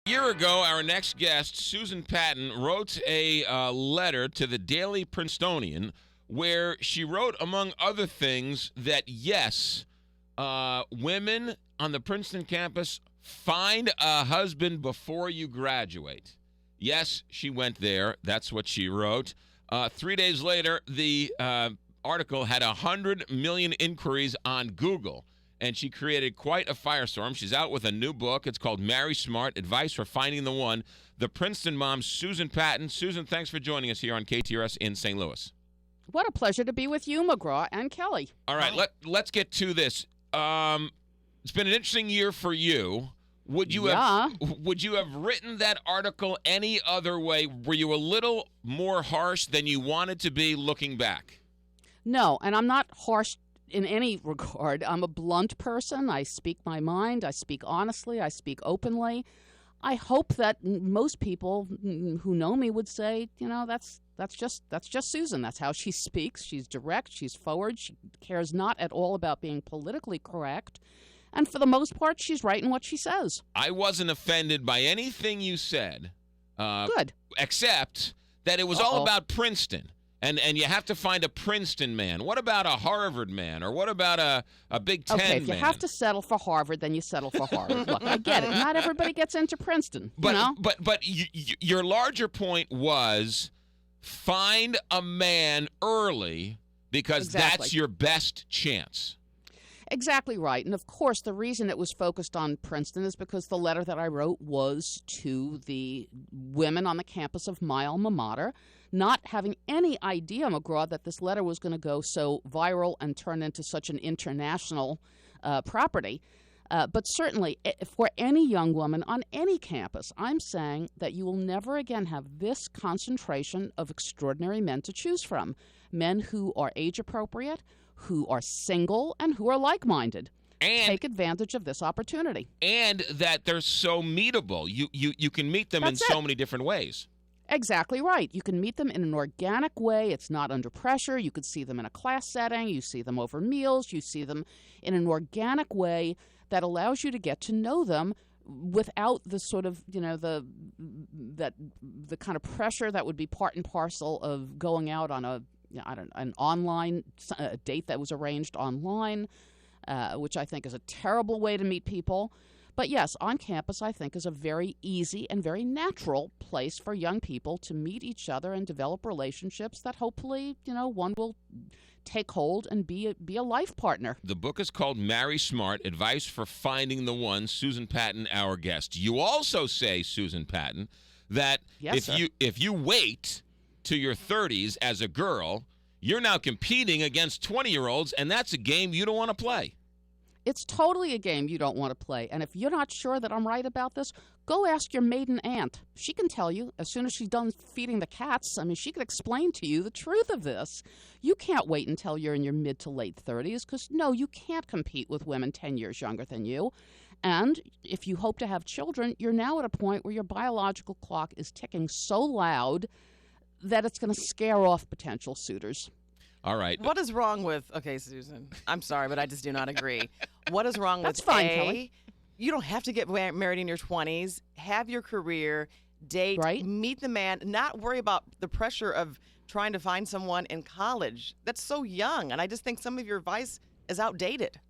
A year ago, our next guest, Susan Patton, wrote a letter to the Daily Princetonian where she wrote, among other things, that yes, women on the Princeton campus, find a husband before you graduate. Yes, she went there. That's what she wrote. 3 days later, the article had 100 million inquiries on Google. And she created quite a firestorm. She's out with a new book. It's called Marry Smart, Advice for Finding the One. The Princeton mom, Susan Patton. Susan, thanks for joining us here on KTRS in St. Louis. What a pleasure to be with you, McGraw and Kelly. All right, let's get to this. It's been an interesting year for you. Would you have written that article any other way? Were you a little more harsh than you wanted to be looking back? No, and I'm not harsh in any regard. I'm a blunt person. I speak my mind. I speak honestly. I speak openly. I hope that most people who know me would say, that's just Susan. That's how she speaks. She's direct. She's forward. She cares not at all about being politically correct. And for the most part, she's right in what she says. I wasn't offended by anything you said. Good. Except that it was all about Princeton. And you have to find a Princeton man. What about a Harvard man? Or what about a Big Ten man? Okay, if you have to settle for Harvard, then you settle for Harvard. Look, I get it. Not everybody gets into Princeton. But your larger point was find a man early because that's your best chance. Exactly right. And of course, the reason it was focused on Princeton is because the letter that I wrote was to the women on the campus of my alma mater, not having any idea, McGraw, that this letter was going to go so viral and turn into such an international property. But certainly, for any young woman on any campus, I'm saying that you will never again have this concentration of extraordinary men to choose from. Men who are age appropriate, who are single, and who are like-minded. And take advantage of this opportunity. And that they're so meetable. You can meet them in so many different ways. Exactly right. You can meet them in an organic way. It's not under pressure. You could see them in a class setting. You see them over meals. You see them in an organic way that allows you to get to know them without the sort of, the kind of pressure that would be part and parcel of going out on an online date that was arranged online, which I think is a terrible way to meet people. But yes, on campus, I think, is a very easy and very natural place for young people to meet each other and develop relationships that hopefully, one will take hold and be a life partner. The book is called Marry Smart, Advice for Finding the One. Susan Patton, our guest. You also say, Susan Patton, that if you wait to your 30s as a girl, you're now competing against 20-year-olds, and that's a game you don't want to play. It's totally a game you don't want to play. And if you're not sure that I'm right about this, go ask your maiden aunt. She can tell you as soon as she's done feeding the cats. I mean, she could explain to you the truth of this. You can't wait until you're in your mid to late 30s because, no, you can't compete with women 10 years younger than you. And if you hope to have children, you're now at a point where your biological clock is ticking so loud that it's going to scare off potential suitors. All right. What is wrong with, okay, Susan, I'm sorry, but I just do not agree. What is wrong That's with fine, Kelly. You don't have to get married in your 20s. Have your career, date, meet the man, not worry about the pressure of trying to find someone in college. That's so young, and I just think some of your advice is outdated.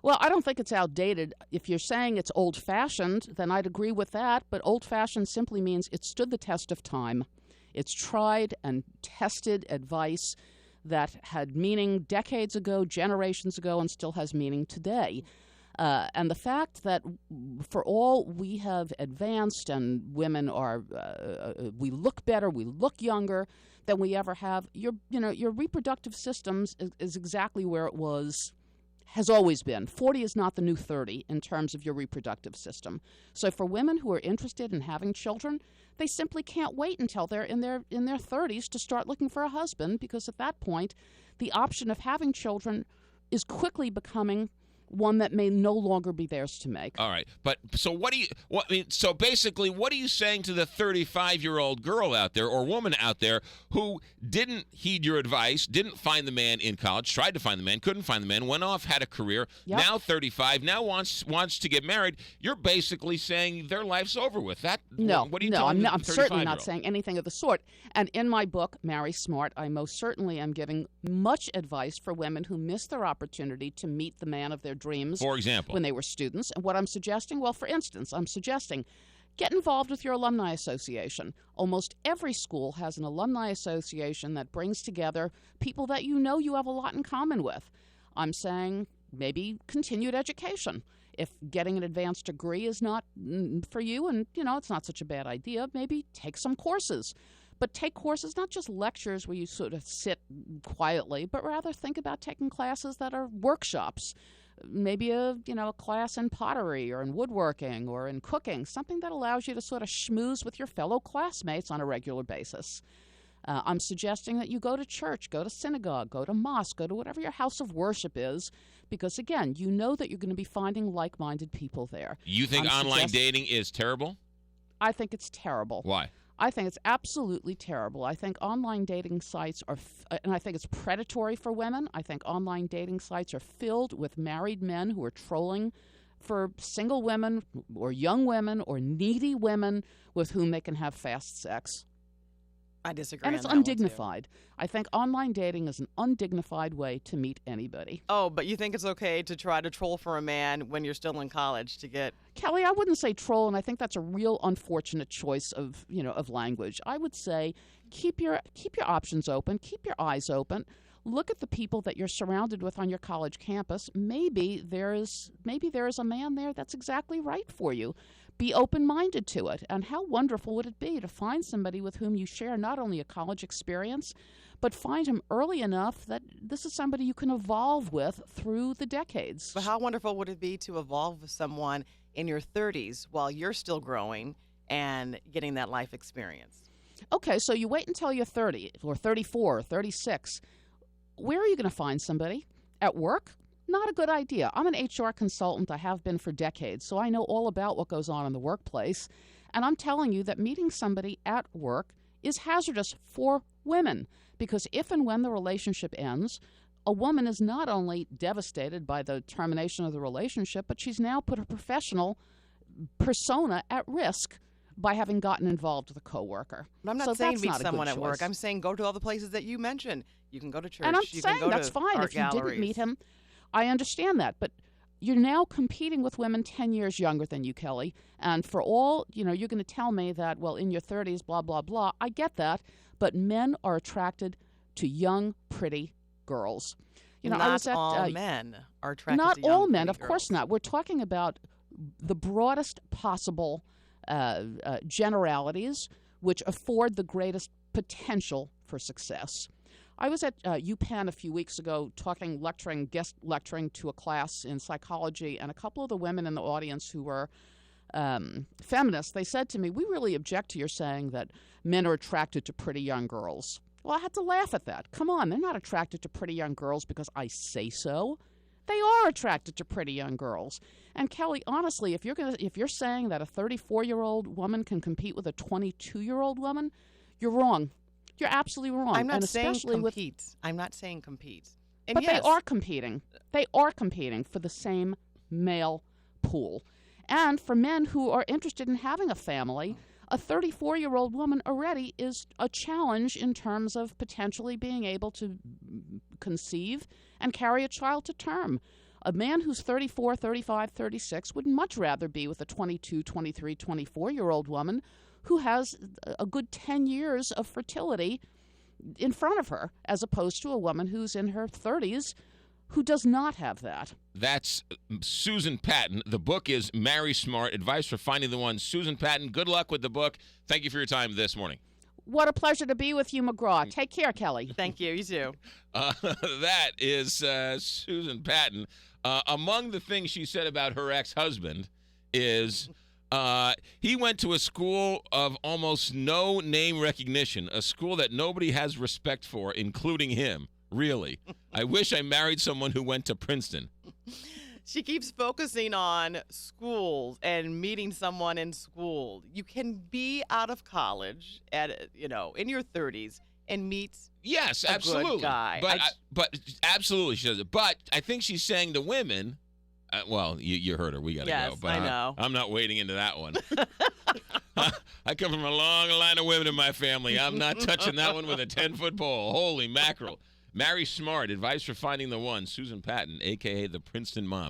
Well, I don't think it's outdated. If you're saying it's old-fashioned, then I'd agree with that, but old-fashioned simply means it stood the test of time. It's tried and tested advice that had meaning decades ago, generations ago, and still has meaning today. And the fact that for all we have advanced and women are, we look better, we look younger than we ever have, your reproductive systems is exactly where it has always been. 40 is not the new 30 in terms of your reproductive system. So for women who are interested in having children, they simply can't wait until they're in their 30s to start looking for a husband, because at that point, the option of having children is quickly becoming one that may no longer be theirs to make. All right. But so so basically, what are you saying to the 35-year-old girl out there or woman out there who didn't heed your advice, didn't find the man in college, tried to find the man, couldn't find the man, went off, had a career, now 35, now wants to get married? You're basically saying their life's over with. No, what are you telling I'm certainly not 35-year-old? saying anything of the sort. And in my book, Marry Smart, I most certainly am giving much advice for women who miss their opportunity to meet the man of their dreams. For example, when they were students. And what I'm suggesting, well, for instance, I'm suggesting get involved with your alumni association. Almost every school has an alumni association that brings together people that you know you have a lot in common with. I'm saying maybe continued education. If getting an advanced degree is not for you and, it's not such a bad idea, maybe take some courses. But take courses, not just lectures where you sort of sit quietly, but rather think about taking classes that are workshops. Maybe a class in pottery or in woodworking or in cooking, something that allows you to sort of schmooze with your fellow classmates on a regular basis. I'm suggesting that you go to church, go to synagogue, go to mosque, go to whatever your house of worship is, because, again, you know that you're going to be finding like-minded people there. You think online dating is terrible? I think it's terrible. Why? I think it's absolutely terrible. I think online dating sites are, and I think it's predatory for women. I think online dating sites are filled with married men who are trolling for single women or young women or needy women with whom they can have fast sex. I disagree. And it's on that undignified. I think online dating is an undignified way to meet anybody. Oh, but you think it's okay to try to troll for a man when you're still in college to get... Kelly, I wouldn't say troll, and I think that's a real unfortunate choice of language. I would say keep your options open, keep your eyes open. Look at the people that you're surrounded with on your college campus. Maybe there is a man there that's exactly right for you. Be open-minded to it. And how wonderful would it be to find somebody with whom you share not only a college experience, but find him early enough that this is somebody you can evolve with through the decades. But how wonderful would it be to evolve with someone in your 30s while you're still growing and getting that life experience? Okay, so you wait until you're 30 or 34 or 36. Where are you going to find somebody? At work? Not a good idea. I'm an HR consultant. I have been for decades, so I know all about what goes on in the workplace. And I'm telling you that meeting somebody at work is hazardous for women, because if and when the relationship ends, a woman is not only devastated by the termination of the relationship, but she's now put her professional persona at risk by having gotten involved with a coworker. But I'm not saying meet someone at work. I'm saying go to all the places that you mentioned. You can go to church. And I'm you saying can go that's to fine. art If you galleries. didn't meet him, I understand that. But you're now competing with women 10 years younger than you, Kelly. And for all, you're going to tell me that, well, in your 30s, blah, blah, blah. I get that. But men are attracted to young, pretty girls. Not all men are attracted not to young, all men, pretty of course girls. not. We're talking about the broadest possible generalities which afford the greatest potential for success. I was at UPenn a few weeks ago guest lecturing to a class in psychology, and a couple of the women in the audience who were feminists, they said to me, we really object to your saying that men are attracted to pretty young girls. Well, I had to laugh at that. Come on, they're not attracted to pretty young girls because I say so. They are attracted to pretty young girls. And Kelly, honestly, if you're saying that a 34-year-old woman can compete with a 22-year-old woman, you're wrong. You're absolutely wrong. I'm not and saying especially compete. I'm not saying compete. And but yes, they are competing. They are competing for the same male pool. And for men who are interested in having a family, a 34-year-old woman already is a challenge in terms of potentially being able to conceive and carry a child to term. A man who's 34, 35, 36 would much rather be with a 22, 23, 24-year-old woman who has a good 10 years of fertility in front of her, as opposed to a woman who's in her 30s who does not have that. That's Susan Patton. The book is Marry Smart, Advice for Finding the One. Susan Patton, good luck with the book. Thank you for your time this morning. What a pleasure to be with you, McGraw. Take care, Kelly. Thank you. You too. That is Susan Patton. Among the things she said about her ex-husband is he went to a school of almost no name recognition, a school that nobody has respect for, including him. Really. I wish I married someone who went to Princeton. She keeps focusing on schools and meeting someone in school. You can be out of college in your 30s and meet yes, a absolutely. good guy. But absolutely she does it. But I think she's saying to women, well, you heard her. We got to yes, go. But I know. I'm not wading into that one. I come from a long line of women in my family. I'm not touching that one with a 10-foot pole. Holy mackerel. Marry smart. Advice for finding the one. Susan Patton, a.k.a. the Princeton Mom.